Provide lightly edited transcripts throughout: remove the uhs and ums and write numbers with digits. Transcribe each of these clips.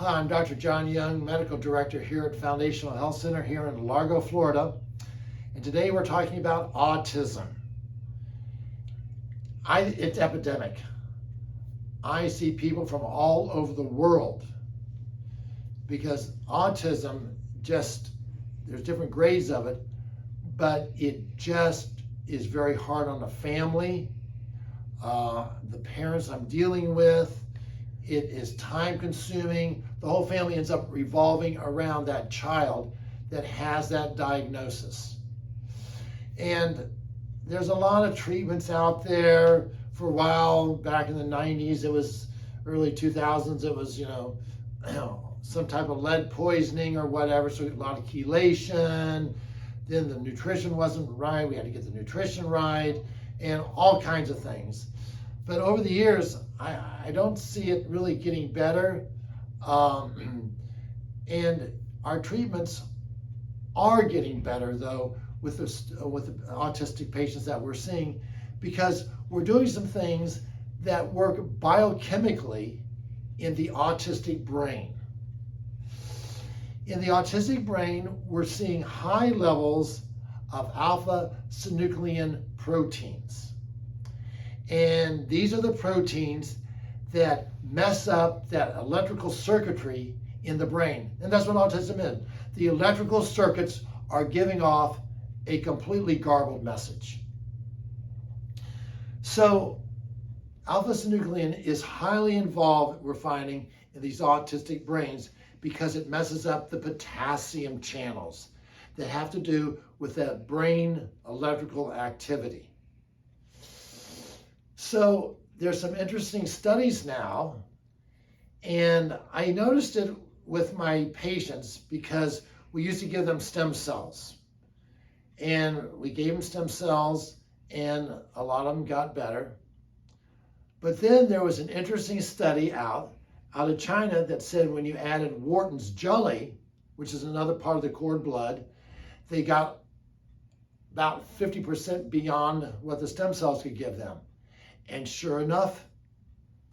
Hi, I'm Dr. John Young, Medical Director here at Foundational Health Center here in Largo, Florida. And today we're talking about autism. It's epidemic. I see people from all over the world because autism there's different grades of it, but it just is very hard on the family, the parents I'm dealing with. It is time consuming. The whole family ends up revolving around that child that has that diagnosis. And there's a lot of treatments out there. For a while, back in the 90s, it was early 2000s, it was, some type of lead poisoning or whatever, so a lot of chelation. Then the nutrition wasn't right. We had to get the nutrition right and all kinds of things. But over the years, I don't see it really getting better. And our treatments are getting better, though, with the autistic patients that we're seeing, because we're doing some things that work biochemically in the autistic brain. In the autistic brain, we're seeing high levels of alpha-synuclein proteins. And these are the proteins that mess up that electrical circuitry in the brain. And that's what autism is. The electrical circuits are giving off a completely garbled message. So alpha-synuclein is highly involved, we're finding, in these autistic brains because it messes up the potassium channels that have to do with that brain electrical activity. So there's some interesting studies now, and I noticed it with my patients because we used to give them stem cells. And we gave them stem cells, and a lot of them got better. But then there was an interesting study out of China that said when you added Wharton's jelly, which is another part of the cord blood, they got about 50% beyond what the stem cells could give them. And sure enough,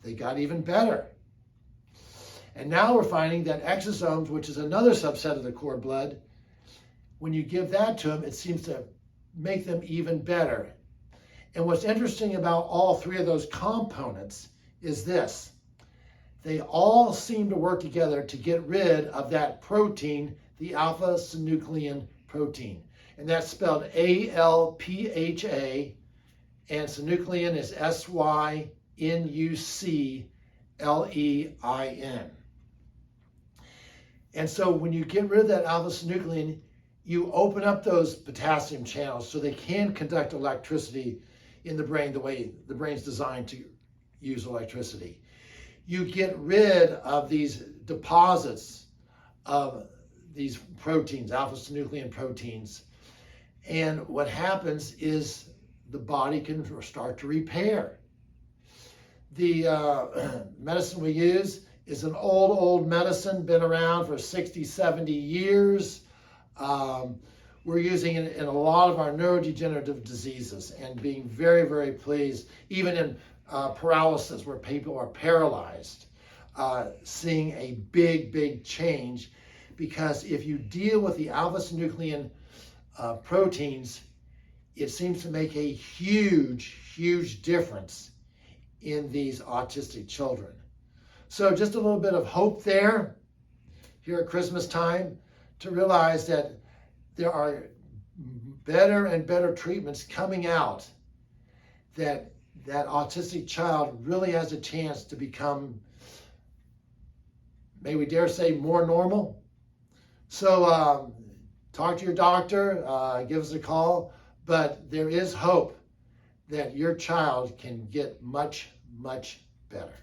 they got even better. And now we're finding that exosomes, which is another subset of the cord blood, when you give that to them, it seems to make them even better. And what's interesting about all three of those components is this. They all seem to work together to get rid of that protein, the alpha-synuclein protein. And that's spelled A-L-P-H-A, and synuclein is S-Y-N-U-C-L-E-I-N. And so when you get rid of that alpha-synuclein, you open up those potassium channels so they can conduct electricity in the brain the way the brain's designed to use electricity. You get rid of these deposits of these proteins, alpha-synuclein proteins, and what happens is the body can start to repair. The medicine we use is an old medicine, been around for 60, 70 years. We're using it in a lot of our neurodegenerative diseases and being very, very pleased, even in paralysis where people are paralyzed, seeing a big change, because if you deal with the alpha-synuclein proteins, it seems to make a huge difference in these autistic children. So just a little bit of hope there here at Christmas time to realize that there are better and better treatments coming out, that autistic child really has a chance to become, may we dare say, more normal. So talk to your doctor, give us a call. But there is hope that your child can get much better.